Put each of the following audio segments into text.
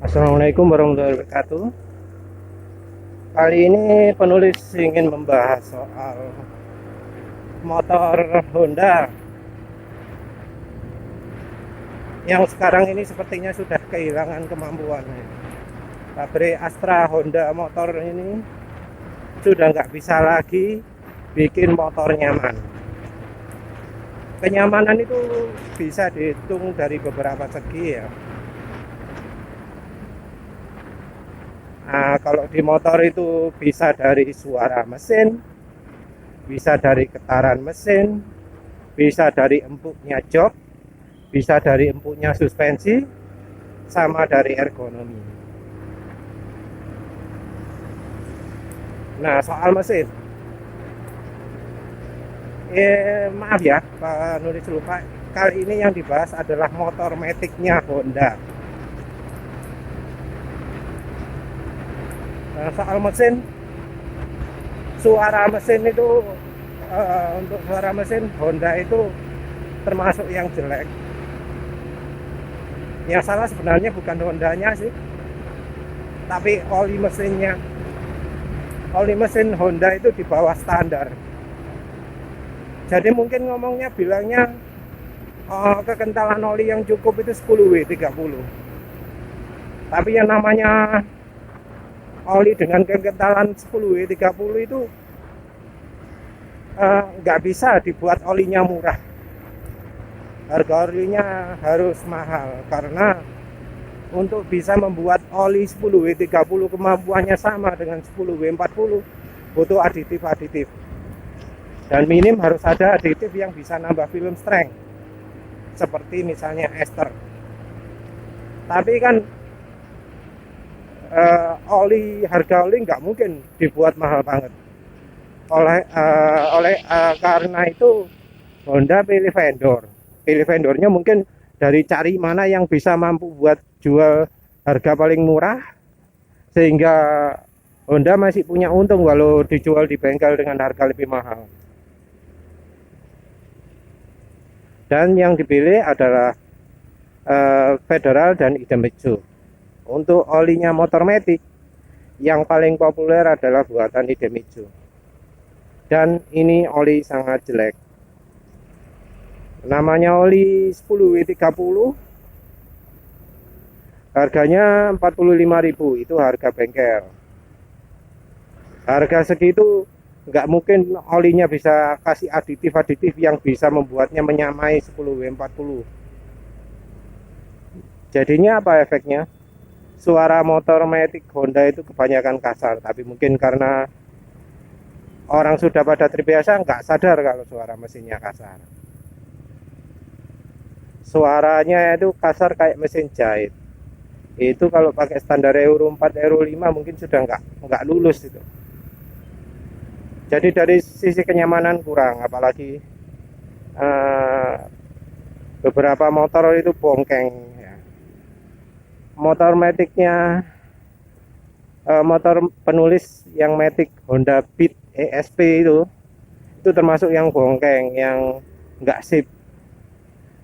Assalamualaikum warahmatullahi wabarakatuh. Kali ini penulis ingin membahas soal motor Honda yang sekarang ini sepertinya sudah kehilangan kemampuan. Pabrik Astra Honda motor ini sudah nggak bisa lagi bikin motor nyaman. Kenyamanan itu bisa dihitung dari beberapa segi ya. Nah, kalau di motor itu bisa dari suara mesin, bisa dari getaran mesin, bisa dari empuknya jok, bisa dari empuknya suspensi, sama dari ergonomi. Nah, soal mesin, maaf ya, Pak nulis lupa. Kali ini yang dibahas adalah motor metiknya Honda. Nah, soal mesin, suara mesin itu untuk suara mesin Honda itu termasuk yang jelek. Yang salah sebenarnya bukan Hondanya sih, tapi oli mesinnya. Oli mesin Honda itu di bawah standar. Jadi mungkin ngomongnya bilangnya kekentalan oli yang cukup itu 10W30. Tapi yang namanya oli dengan kekentalan 10W30 itu nggak bisa dibuat olinya murah. Harga olinya harus mahal karena untuk bisa membuat oli 10W30 kemampuannya sama dengan 10W40 butuh aditif-aditif. Dan minim harus ada aditif yang bisa nambah film strength seperti misalnya ester. Tapi kan harga oli nggak mungkin dibuat mahal banget. Karena itu Honda pilih vendornya mungkin dari cari mana yang bisa mampu buat jual harga paling murah, sehingga Honda masih punya untung walau dijual di bengkel dengan harga lebih mahal. Dan yang dipilih adalah Federal dan Idemitsu. Untuk olinya motor metik yang paling populer adalah buatan Idemitsu. Dan ini oli sangat jelek. Namanya oli 10W30. Harganya 45.000, itu harga bengkel. Harga segitu nggak mungkin olinya bisa kasih aditif-aditif yang bisa membuatnya menyamai 10W40. Jadinya apa efeknya? Suara motor metik Honda itu kebanyakan kasar, tapi mungkin karena orang sudah pada terbiasa nggak sadar kalau suara mesinnya kasar. Suaranya itu kasar kayak mesin jahit. Itu kalau pakai standar Euro 4, Euro 5 mungkin sudah nggak lulus itu. Jadi dari sisi kenyamanan kurang, apalagi beberapa motor itu bongkeng ya. Motor metiknya motor penulis yang metik Honda Beat ESP itu termasuk yang bongkeng, yang nggak sip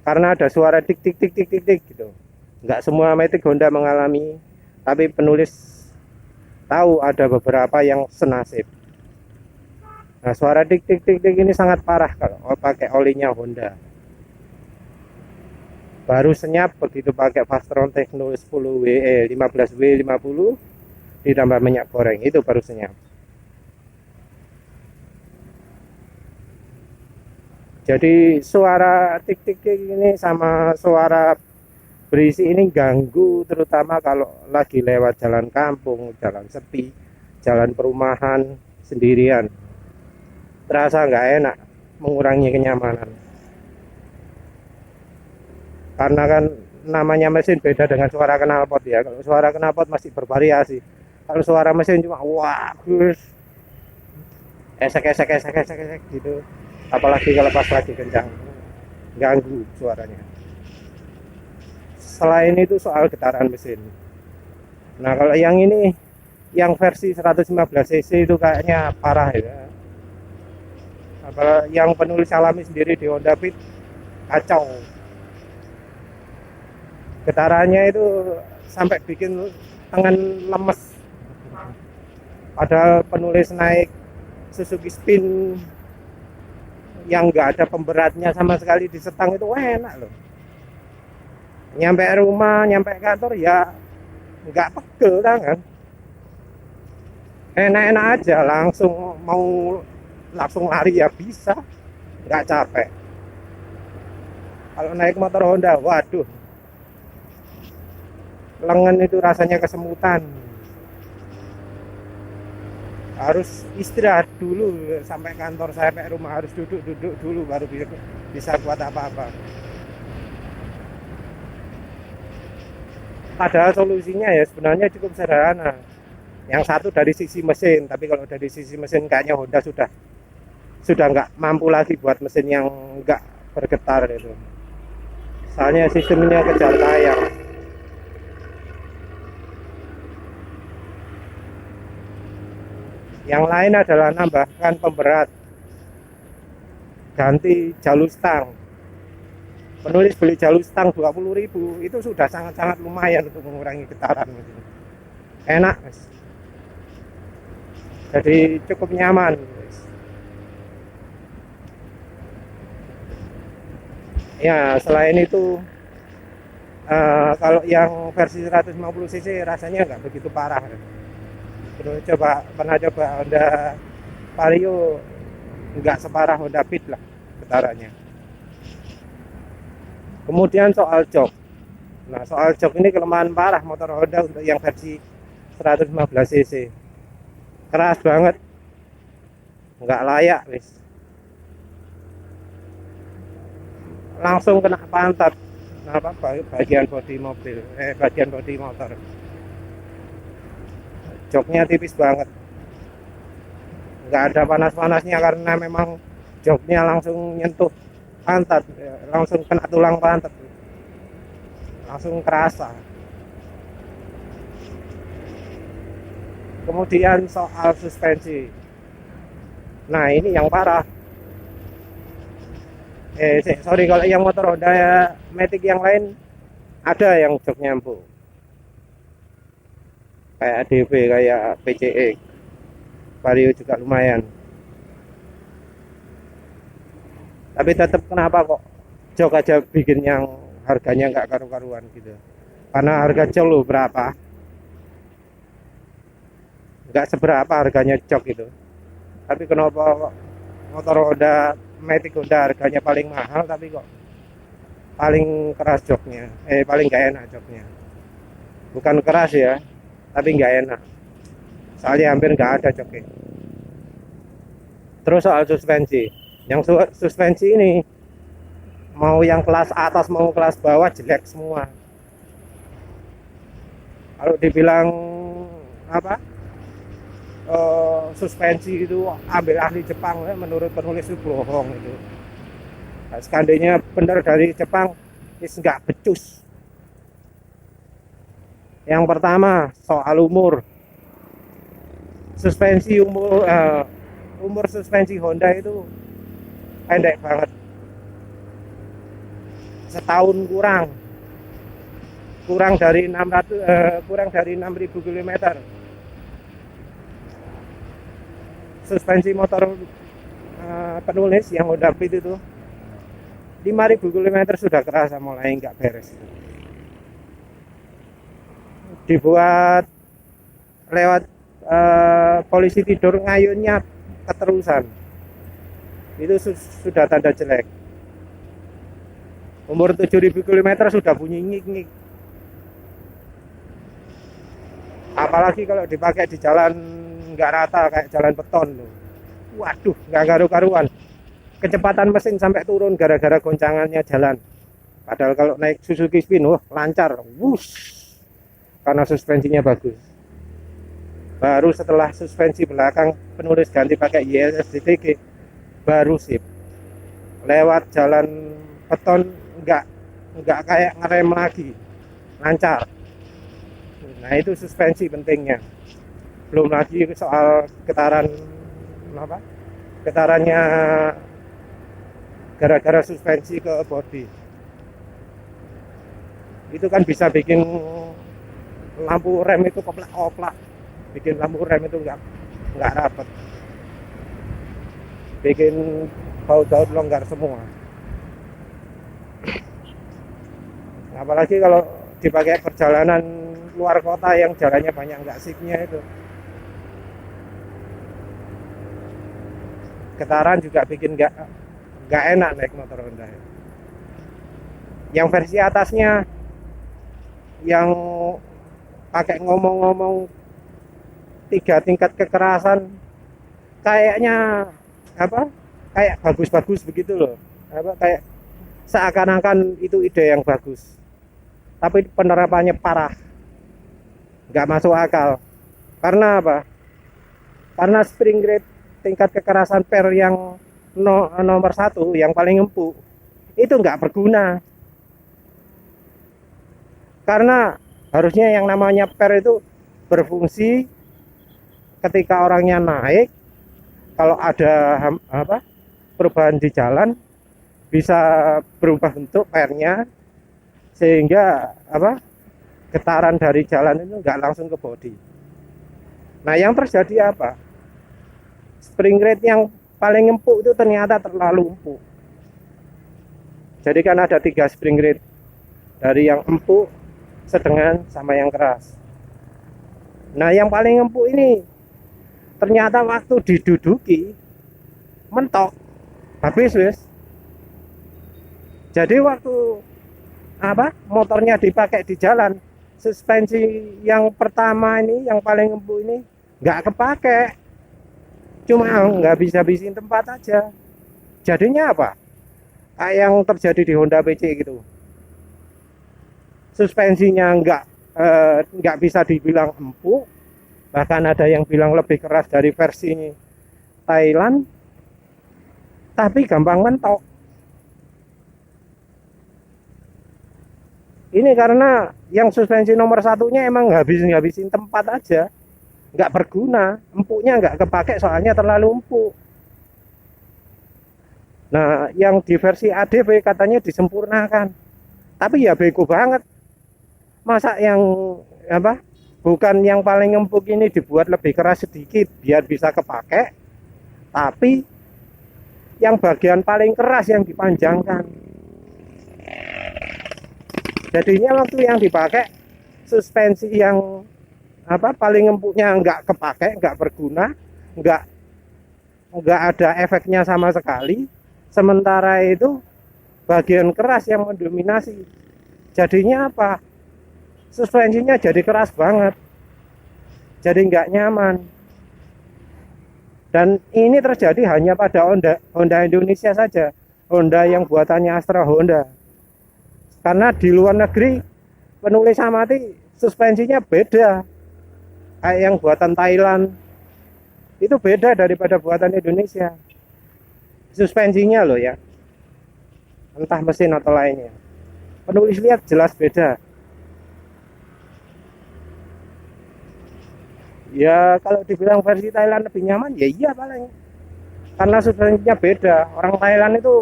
karena ada suara tik tik tik tik tik tik gitu. Nggak semua metik Honda mengalami, tapi penulis tahu ada beberapa yang senasib. Nah, suara tik tik tik tik ini sangat parah kalau pakai olinya Honda. Baru senyap begitu pakai Fastron Techno 15W50 ditambah minyak goreng, itu baru senyap. Jadi suara tik tik tik ini sama suara berisi ini ganggu, terutama kalau lagi lewat jalan kampung, jalan sepi, jalan perumahan sendirian. Terasa nggak enak, mengurangi kenyamanan. Karena kan namanya mesin beda dengan suara knalpot ya. Kalau suara knalpot masih bervariasi. Kalau suara mesin cuma wah, esek esek esek esek esek gitu. Apalagi kalau pas lagi kencang, ganggu suaranya. Selain itu soal getaran mesin. Nah, kalau yang ini, yang versi 115 cc itu kayaknya parah ya. Apalagi yang penulis alami sendiri di Honda Beat, kacau. Getarannya itu sampai bikin tangan lemes. Padahal penulis naik Suzuki Spin yang nggak ada pemberatnya sama sekali di setang itu enak loh. Nyampe rumah, nyampe kantor ya nggak pegel kan, enak-enak aja, langsung lari ya bisa, nggak capek. Kalau naik motor Honda, waduh, lengan itu rasanya kesemutan, harus istirahat dulu sampai kantor, sampai rumah harus duduk dulu baru bisa buat apa-apa. Padahal solusinya ya sebenarnya cukup sederhana. Yang satu dari sisi mesin, tapi kalau dari sisi mesin kayaknya Honda sudah nggak mampu lagi buat mesin yang nggak bergetar itu. Soalnya sistemnya kejar tayang. Yang lain adalah nambahkan pemberat, ganti jalur stang. Penulis beli jalur stang 20.000 itu sudah sangat-sangat lumayan untuk mengurangi getaran. Enak, jadi cukup nyaman. Ya, selain itu kalau yang versi 150 cc rasanya nggak begitu parah. Pernah coba Honda Vario, nggak separah Honda Beat lah getarannya. Kemudian soal jok. Nah, soal jok ini kelemahan parah motor Honda untuk yang versi 115 cc. Keras banget, nggak layak wis. Langsung kena pantat bagian bodi mobil, bagian bodi motor. Joknya tipis banget, nggak ada panas-panasnya karena memang joknya langsung nyentuh pantat, langsung kena tulang pantat, langsung kerasa. Kemudian soal suspensi, nah ini yang parah. Sorry, kalau yang motor Honda Matic yang lain ada yang joknya empuk, kayak ADV, kayak PCX, Vario juga lumayan. Tapi tetap kenapa kok jok aja bikin yang harganya nggak karu-karuan gitu? Karena harga jok lo berapa? Nggak seberapa harganya jok itu. Tapi kenapa kok motor Honda Matic Honda harganya paling mahal tapi kok paling keras joknya? Paling nggak enak joknya. Bukan keras ya, tapi nggak enak. Soalnya hampir nggak ada joknya. Terus soal suspensi. Yang suspensi ini mau yang kelas atas mau kelas bawah jelek semua. Kalau dibilang apa, suspensi itu ambil ahli Jepang, menurut penulis itu bohong itu. Nah, seandainya benar dari Jepang, nggak becus. Yang pertama soal umur. Umur suspensi Honda itu pendek banget, setahun kurang dari 6.000 km. Suspensi motor penulis yang Honda Beat itu 5.000 km sudah kerasa mulai nggak beres. Dibuat lewat polisi tidur, ngayunnya keterusan, itu sudah tanda jelek. Umur 7.000 km sudah bunyi ngik-ngik. Apalagi kalau dipakai di jalan nggak rata kayak jalan beton loh. Waduh, nggak karu-karuan. Kecepatan mesin sampai turun gara-gara goncangannya jalan. Padahal kalau naik Suzuki Spin, lancar, wush, karena suspensinya bagus. Baru setelah suspensi belakang penulis ganti pakai YSDTG, baru sip. Lewat jalan beton nggak kayak ngerem lagi, lancar. Nah, itu suspensi pentingnya. Belum lagi soal getarannya gara-gara suspensi ke bodi. Itu kan bisa bikin lampu rem itu koplak-koplak, bikin lampu rem itu nggak rapet, bikin baut-baut longgar semua. Apalagi kalau dipakai perjalanan luar kota yang jalannya banyak nggak sipnya itu, getaran juga bikin nggak enak naik motor Honda. Yang versi atasnya yang pakai ngomong-ngomong 3 tingkat kekerasan, kayaknya apa, kayak bagus-bagus begitu loh, apa, kayak seakan-akan itu ide yang bagus, tapi penerapannya parah, nggak masuk akal. Karena apa? Karena spring rate tingkat kekerasan per yang nomor 1 yang paling empuk itu nggak berguna. Karena harusnya yang namanya per itu berfungsi ketika orangnya naik, kalau ada perubahan di jalan bisa berubah bentuk pernya, sehingga getaran dari jalan itu nggak langsung ke bodi. Nah, yang terjadi apa? Spring rate yang paling empuk itu ternyata terlalu empuk. Jadi kan ada 3 spring rate, dari yang empuk, sedang, sama yang keras. Nah, yang paling empuk ini ternyata waktu diduduki mentok, habis wis. Jadi waktu motornya dipakai di jalan, suspensi yang pertama ini, yang paling empuk ini nggak kepake, cuma nggak bisa habisin tempat aja. Jadinya apa? Kayak yang terjadi di Honda PC gitu. Suspensinya nggak bisa dibilang empuk, bahkan ada yang bilang lebih keras dari versi Thailand, tapi gampang mentok. Ini karena yang suspensi nomor 1-nya emang ngabisin tempat aja, nggak berguna, empuknya nggak kepake soalnya terlalu empuk. Nah, yang di versi ADV katanya disempurnakan, tapi ya bego banget. Masa yang bukan yang paling empuk ini dibuat lebih keras sedikit biar bisa kepake, tapi yang bagian paling keras yang dipanjangkan. Jadinya waktu yang dipakai suspensi yang paling empuknya nggak kepake, nggak berguna, nggak ada efeknya sama sekali. Sementara itu bagian keras yang mendominasi. Jadinya apa? Suspensinya jadi keras banget, jadi nggak nyaman. Dan ini terjadi hanya pada Honda Indonesia saja, Honda yang buatannya Astra Honda. Karena di luar negeri penulis amati suspensinya beda, kayak yang buatan Thailand itu beda daripada buatan Indonesia suspensinya loh ya, entah mesin atau lainnya. Penulis lihat jelas beda. Ya kalau dibilang versi Thailand lebih nyaman, ya iya paling, karena suspensinya beda. Orang Thailand itu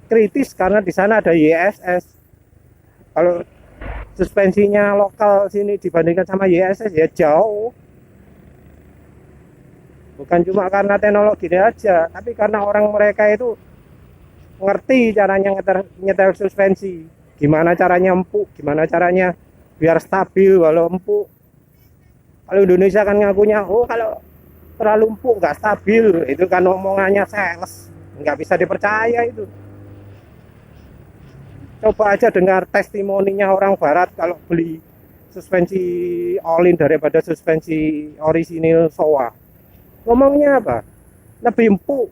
kritis karena di sana ada YSS. Kalau suspensinya lokal sini dibandingkan sama YSS ya jauh. Bukan cuma karena teknologinya aja, tapi karena orang mereka itu ngerti caranya nyetel suspensi, gimana caranya empuk, gimana caranya biar stabil walau empuk. Kalau Indonesia kan ngakunya, kalau terlalu empuk nggak stabil, itu kan omongannya sales, nggak bisa dipercaya itu. Coba aja dengar testimoninya orang Barat kalau beli suspensi all-in daripada suspensi orisinil Showa. Ngomongnya apa? Lebih empuk.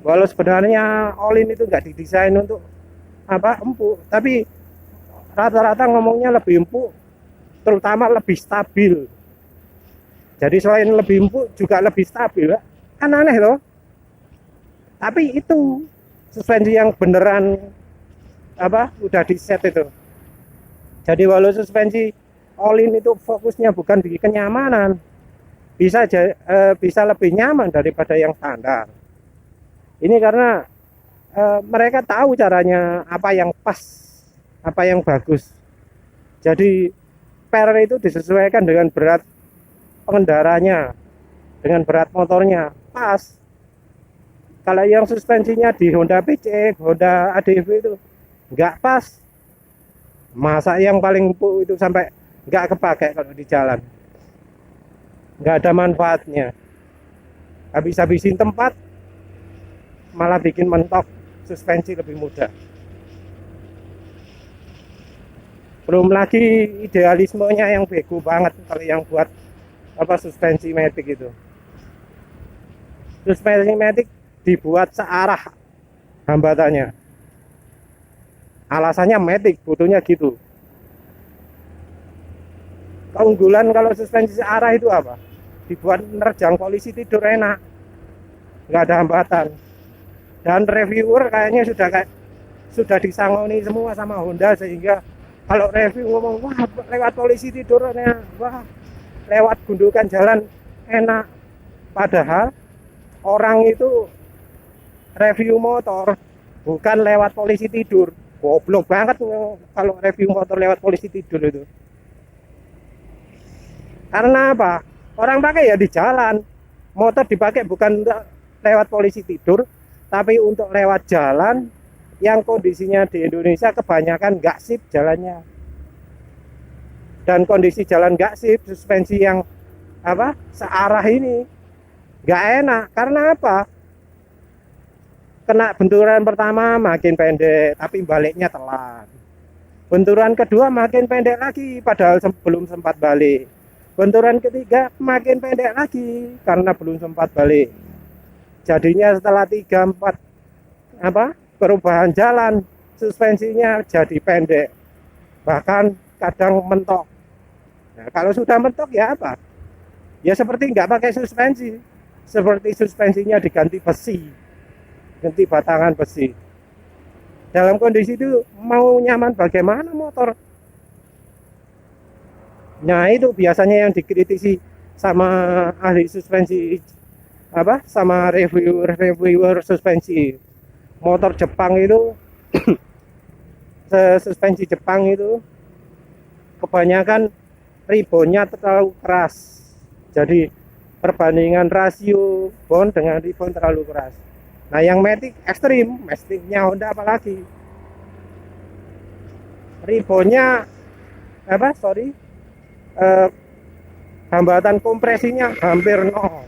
Walau sebenarnya all-in itu nggak didesain untuk empuk, tapi rata-rata ngomongnya lebih empuk, terutama lebih stabil. Jadi selain lebih empuk juga lebih stabil, kan aneh loh. Tapi itu suspensi yang beneran udah di set itu. Jadi walau suspensi all-in itu fokusnya bukan di kenyamanan, bisa lebih nyaman daripada yang standar. Ini karena mereka tahu caranya apa yang pas, apa yang bagus. Jadi per itu disesuaikan dengan berat pengendaranya, dengan berat motornya. Pas. Kalau yang suspensinya di Honda PC, Honda ADV itu nggak pas. Masa yang paling empuk itu sampai nggak kepakai kalau di jalan. Nggak ada manfaatnya. Habis-habisin tempat, malah bikin mentok suspensi lebih mudah. Belum lagi idealismenya yang bego banget kalau yang buat suspensi matic itu. Suspensi matic dibuat searah hambatannya. Alasannya matic, butuhnya gitu. Keunggulan kalau suspensi searah itu apa? Dibuat nerjang polisi tidur enak, nggak ada hambatan. Dan reviewer kayaknya sudah disangoni semua sama Honda, sehingga kalau review ngomong wah lewat polisi tidurnya, wah lewat gundukan jalan enak. Padahal orang itu review motor bukan lewat polisi tidur. Goblok banget kalau review motor lewat polisi tidur itu. Karena apa? Orang pakai ya di jalan. Motor dipakai bukan lewat polisi tidur, tapi untuk lewat jalan yang kondisinya di Indonesia kebanyakan nggak sip jalannya. Dan kondisi jalan nggak sip, suspensi yang searah ini nggak enak. Karena apa? Kena benturan pertama makin pendek, tapi baliknya telat. Benturan kedua makin pendek lagi, padahal belum sempat balik. Benturan ketiga makin pendek lagi, karena belum sempat balik. Jadinya setelah 3-4 perubahan jalan, suspensinya jadi pendek, bahkan kadang mentok. Nah, kalau sudah mentok ya apa? Ya seperti nggak pakai suspensi, seperti suspensinya diganti besi, ganti batangan besi. Dalam kondisi itu mau nyaman bagaimana motor? Nah itu biasanya yang dikritisi sama ahli suspensi, sama reviewer suspensi. Motor Jepang itu suspensi Jepang itu kebanyakan ribonnya terlalu keras. Jadi perbandingan rasio bon dengan ribon terlalu keras. Nah yang matic ekstrim, maticnya Honda apalagi ribonnya hambatan kompresinya hampir nol,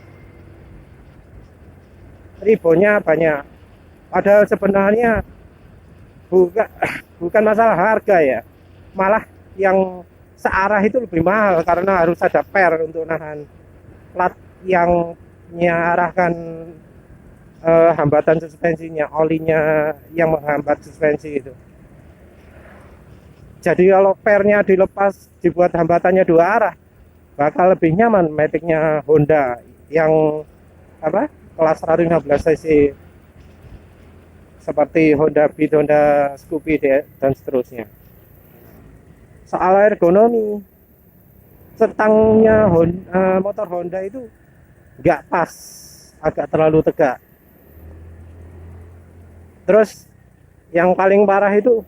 ribonnya banyak. Padahal sebenarnya bukan masalah harga ya, malah yang searah itu lebih mahal karena harus ada per untuk nahan plat yang mengarahkan hambatan suspensinya, olinya yang menghambat suspensi itu. Jadi kalau pernya dilepas, dibuat hambatannya dua arah, bakal lebih nyaman maticnya Honda yang kelas 115 cc seperti Honda Beat, Honda Scoopy dan seterusnya. Soal ergonomi, setangnya motor Honda itu nggak pas, agak terlalu tegak. Terus yang paling parah itu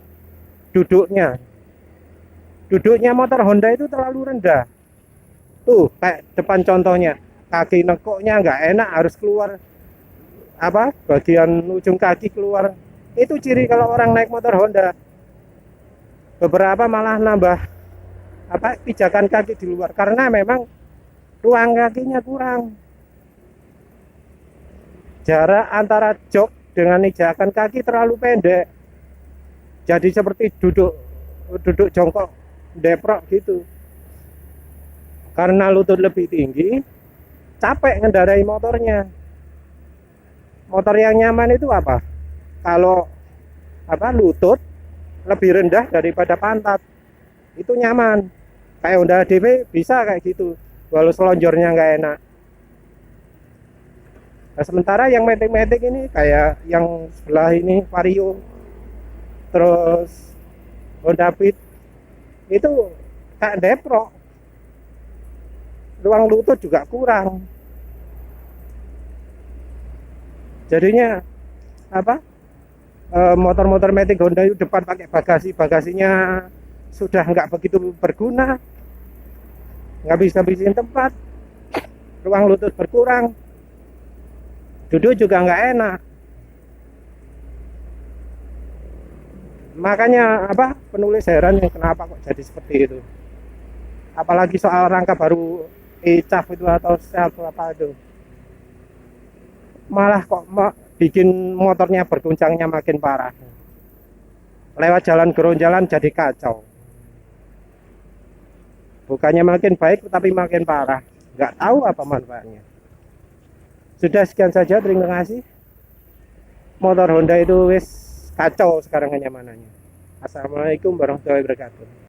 duduknya motor Honda itu terlalu rendah. Tuh kayak depan contohnya, kaki nekoknya nggak enak, harus keluar bagian ujung kaki keluar. Itu ciri kalau orang naik motor Honda. Beberapa malah nambah pijakan kaki di luar karena memang ruang kakinya kurang. Jarak antara jok dengan injakan kaki terlalu pendek. Jadi seperti duduk jongkok deprok gitu. Karena lutut lebih tinggi, capek ngendarai motornya. Motor yang nyaman itu apa? Kalau lutut lebih rendah daripada pantat, itu nyaman. Kayak Honda DV bisa kayak gitu, walau selonjornya nggak enak. Nah, sementara yang matic ini kayak yang sebelah ini Vario, terus Honda Beat itu kayak deprok, ruang lutut juga kurang. Jadinya motor-motor matic Honda itu depan pakai bagasinya sudah nggak begitu berguna, nggak bisa bersihin tempat, ruang lutut berkurang, duduk juga nggak enak. Makanya penulis heran yang kenapa kok jadi seperti itu, apalagi soal rangka baru ECAF itu atau apa itu, malah kok bikin motornya berguncangnya makin parah, lewat jalan geronjalan jadi kacau, bukannya makin baik tapi makin parah, nggak tahu apa manfaatnya. Sudah, sekian saja, terima kasih. Motor Honda itu wis kacau sekarang kenyamanannya. Assalamualaikum warahmatullahi wabarakatuh.